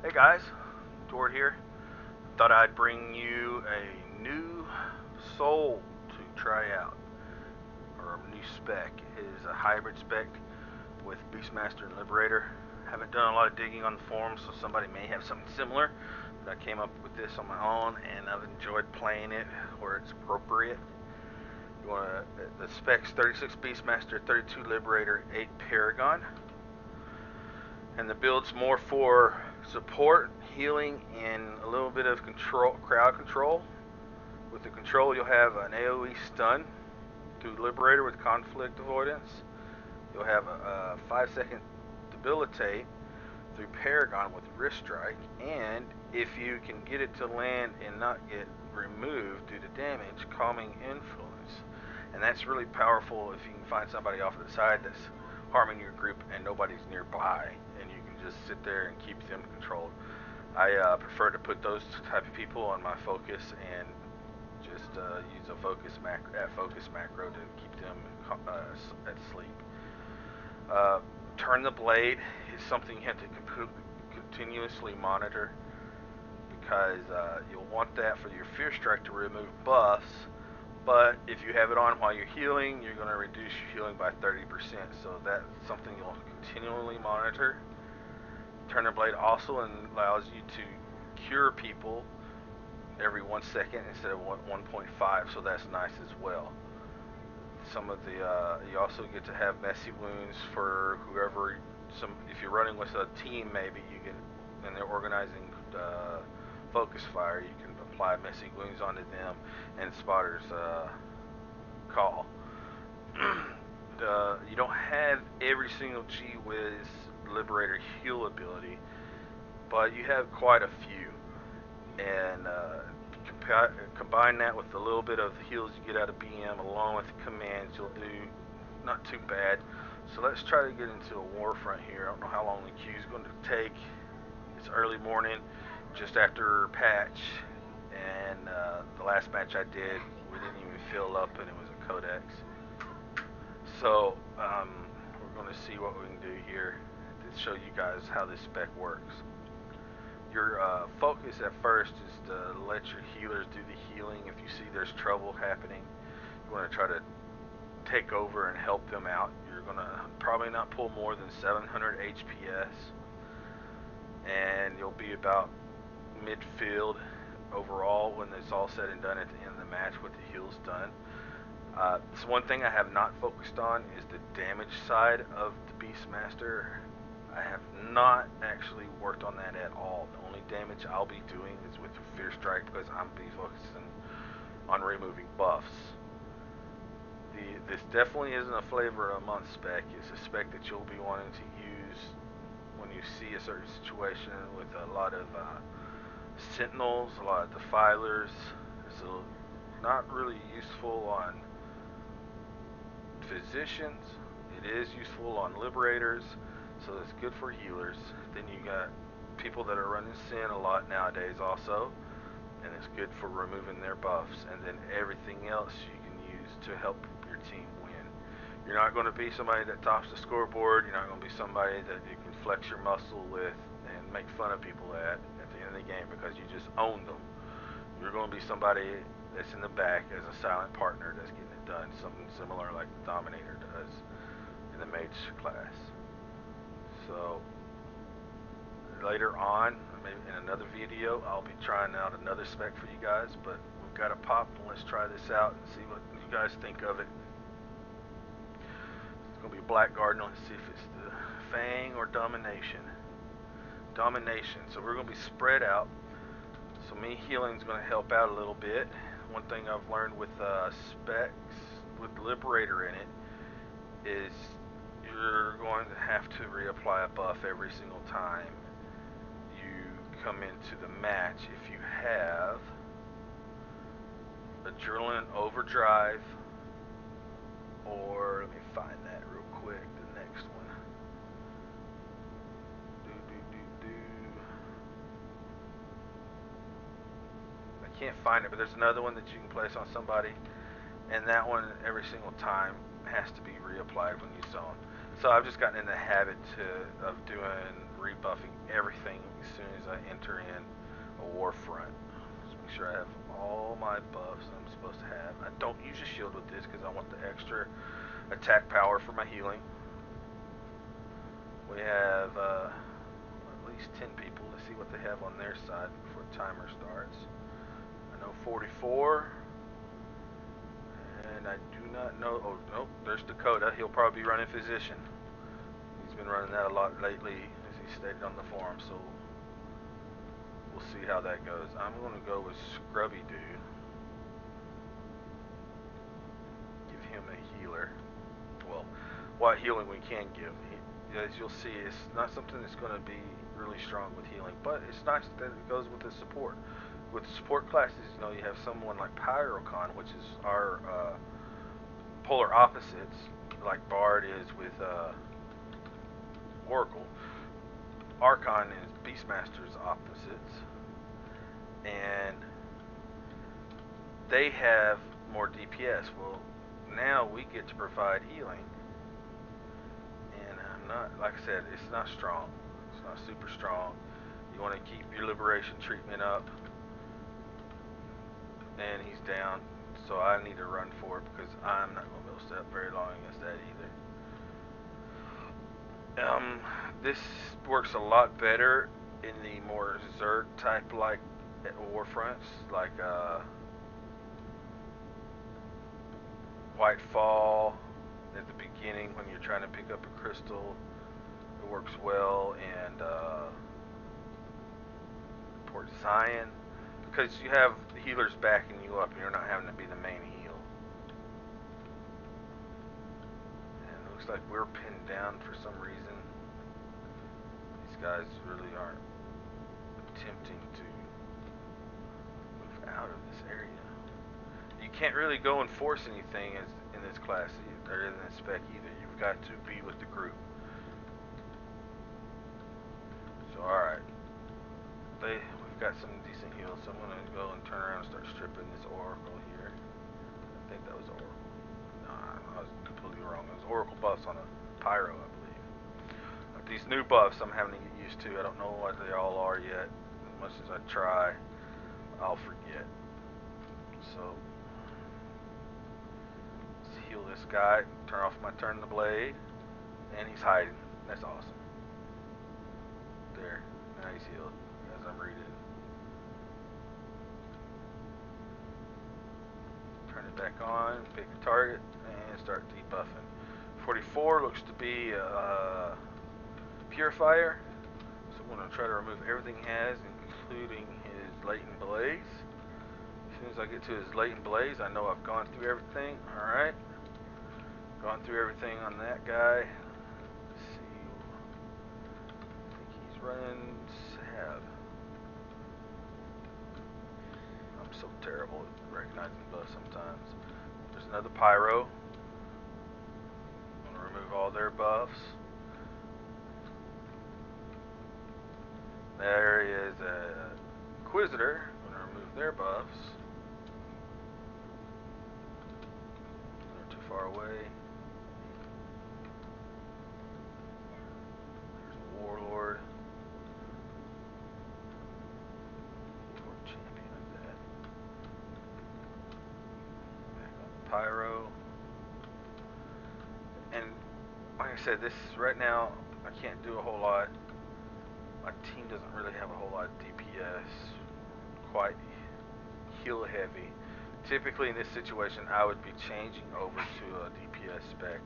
Hey guys, Dort here. Thought I'd bring you a new soul to try out, or a new spec. It is a hybrid spec with Beastmaster and Liberator. Haven't done a lot of digging on the forums, so somebody may have something similar. But I came up with this on my own, and I've enjoyed playing it where it's appropriate. The specs: 36 Beastmaster, 32 Liberator, 8 Paragon. And the build's more for support, healing, and a little bit of crowd control. With the control, you'll have an AoE stun through Liberator with conflict avoidance. You'll have a 5-second debilitate through Paragon with wrist strike, and if you can get it to land and not get removed due to damage, calming influence. And that's really powerful if you can find somebody off to the side that's harming your group and nobody's nearby, and you can just sit there and keep them controlled. I prefer to put those type of people on my focus and just use a focus macro to keep them at sleep. Turn the blade is something you have to continuously monitor, because you'll want that for your fear strike to remove buffs. But if you have it on while you're healing, you're going to reduce your healing by 30%. So that's something you'll continually monitor. Turn the blade also allows you to cure people every 1 second instead of 1.5. So that's nice as well. Some of the you also get to have messy wounds for whoever. If you're running with a team, maybe you can, and they're organizing focus fire, you can apply messy wounds onto them and spotters call. You don't have every single G Wiz Liberator heal ability, but you have quite a few, and combine that with a little bit of heals you get out of BM along with the commands, you'll do not too bad. So let's try to get into a war front here. I don't know how long the queue is going to take. It's early morning, just after patch, and the last match I did, we didn't even fill up, and it was a codex. So we're going to see what we can do here to show you guys how this spec works. Your focus at first is to let your healers do the healing. If you see there's trouble happening, you want to try to take over and help them out. You're going to probably not pull more than 700 HPS, and you'll be about midfield overall when it's all said and done at the end of the match with the heals done. So one thing I have not focused on is the damage side of the Beastmaster. I have not actually worked on that at all. The only damage I'll be doing is with Fear Strike, because I'm be focusing on removing buffs. This definitely isn't a flavor of a month spec. It's a spec that you'll be wanting to use when you see a certain situation with a lot of sentinels, a lot of defilers. It's not really useful on physicians. It is useful on liberators, so it's good for healers. Then you got people that are running Sin a lot nowadays also, and it's good for removing their buffs. And then everything else you can use to help your team win. You're not going to be somebody that tops the scoreboard. You're not going to be somebody that you can flex your muscle with and make fun of people at the end of the game because you just own them. You're going to be somebody that's in the back as a silent partner that's getting it done, something similar like the Dominator does in the mage class. So later on, maybe in another video, I'll be trying out another spec for you guys, but we've got a pop, and let's try this out and see what you guys think of it. It's going to be Blackguard, and let's see if it's the Fang or Domination. Domination. So we're going to be spread out. So me healing is going to help out a little bit. One thing I've learned with specs with Liberator in it is you're going to have to reapply a buff every single time you come into the match. If you have Adrenaline Overdrive, or let me find that real quick, the next one. I can't find it, but there's another one that you can place on somebody, and that one every single time has to be reapplied when you zone. So I've just gotten in the habit of doing rebuffing everything as soon as I enter in a war front. Let's make sure I have all my buffs I'm supposed to have. I don't use a shield with this because I want the extra attack power for my healing. We have at least 10 people. Let's see what they have on their side before the timer starts. I know 44. And I do not know. Oh, nope. There's Dakota. He'll probably be running Physician. He's been running that a lot lately, as he stated on the forum, so we'll see how that goes. I'm going to go with Scrubby Dude. Give him a healer. Well, what healing we can give. As you'll see, it's not something that's going to be really strong with healing, but it's nice that it goes with the support. With support classes, you know, you have someone like Pyrocon, which is our polar opposites, like Bard is with Oracle. Archon is Beastmaster's opposites, and they have more DPS. Well, now we get to provide healing, and I'm not, like I said, it's not strong. It's not super strong. You want to keep your liberation treatment up. And he's down, so I need to run for it because I'm not going to be able to stay up very long against that either. This works a lot better in the more Zerg type like war fronts, like Whitefall at the beginning when you're trying to pick up a crystal. It works well, and Port Zion, because you have healers backing you up and you're not having to be the main heal. And it looks like we're pinned down for some reason. These guys really aren't attempting to move out of this area. You can't really go and force anything as in this class or in this spec either. You've got to be with the group. So alright. We've got some decent heals, so I'm going to go and turn around and start stripping this Oracle here. I think that was Oracle. Nah, I was completely wrong. It was Oracle buffs on a Pyro, I believe. But these new buffs I'm having to get used to. I don't know what they all are yet. As much as I try, I'll forget. So, let's heal this guy. Turn off my turn the blade. And he's hiding. That's awesome. There. Now he's healed. As I'm reading. Turn it back on, pick a target, and start debuffing. 44 looks to be a Purifier, so I'm going to try to remove everything he has, including his Latent Blaze. As soon as I get to his Latent Blaze, I know I've gone through everything. Alright. Gone through everything on that guy. Let's see. I think he's running Sab. I'm so terrible at recognizing buffs sometimes. There's another Pyro. I'm going to remove all their buffs. There is a Inquisitor. I'm going to remove their buffs. They're too far away. There's a Warlord. Warlord champion of that. Back on the Pyro. And like I said, this right now I can't do a whole lot. My team doesn't really have a whole lot of DPS. Quite heal heavy. Typically in this situation I would be changing over to a DPS spec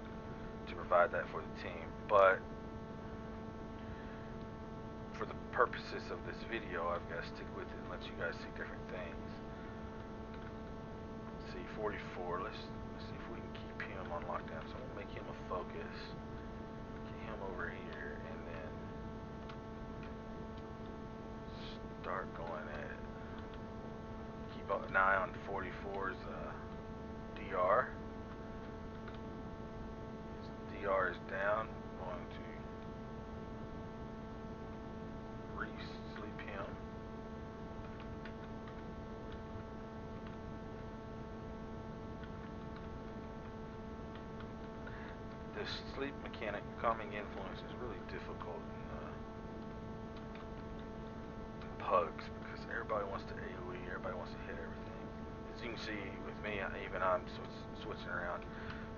to provide that for the team, but for the purposes of this video I've got to stick with it and let you guys see different things. Let's see, 44, let's see if we can keep him on lockdown. So I'm going to make him a focus, get him over here, and then start going at it. Keep an eye on 44's DR. His DR is down. I'm going to re-sleep him. This sleep mechanic, calming influence, is really difficult in pugs, because everybody wants to AoE, everybody wants to hit everything. As you can see with me, even I'm switching around.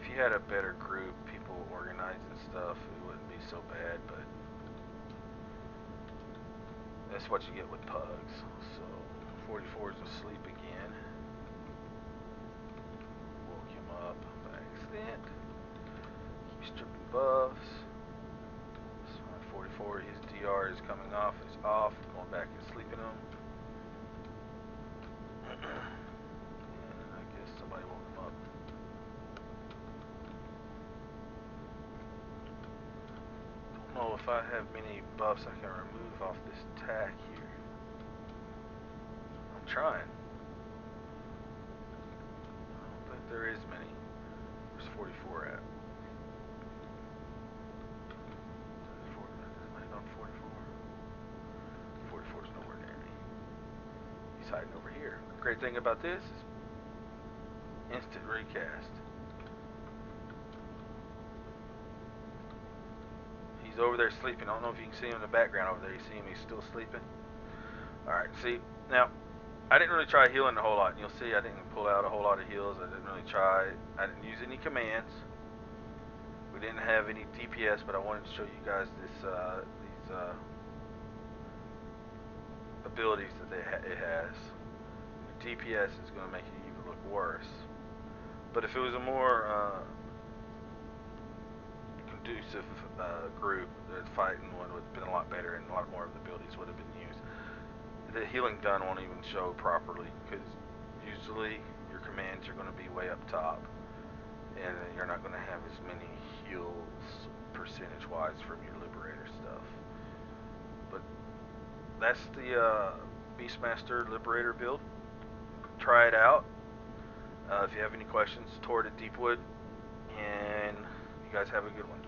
If you had a better group, people organizing stuff, it wouldn't be so bad, but that's what you get with pugs. So 44 is asleep again. Woke him up by accident. Keep stripping buffs. So at 44, his DR is coming off. He's off. Going back and sleeping him. And I guess somebody woke him up. Don't know if I have many buffs I can remove off this tack here. I'm trying. I don't think there is many. Where's 44 at? Am I on 44? 44 is nowhere near me. He's hiding over here. The great thing about this is instant recast. He's over there sleeping. I don't know if you can see him in the background over there. You see him? He's still sleeping. Alright, see, now, I didn't really try healing a whole lot. And you'll see I didn't pull out a whole lot of heals. I didn't really try. I didn't use any commands. We didn't have any DPS, but I wanted to show you guys these abilities that it has. The DPS is going to make it even look worse. But if it was a more conducive group, the fighting one would have been a lot better, and a lot more of the abilities would have been used. The healing gun won't even show properly, because usually your commands are going to be way up top, and you're not going to have as many heals percentage-wise from your Liberator stuff. But that's the Beastmaster Liberator build. Try it out. If you have any questions, Toward at Deepwood, and you guys have a good one.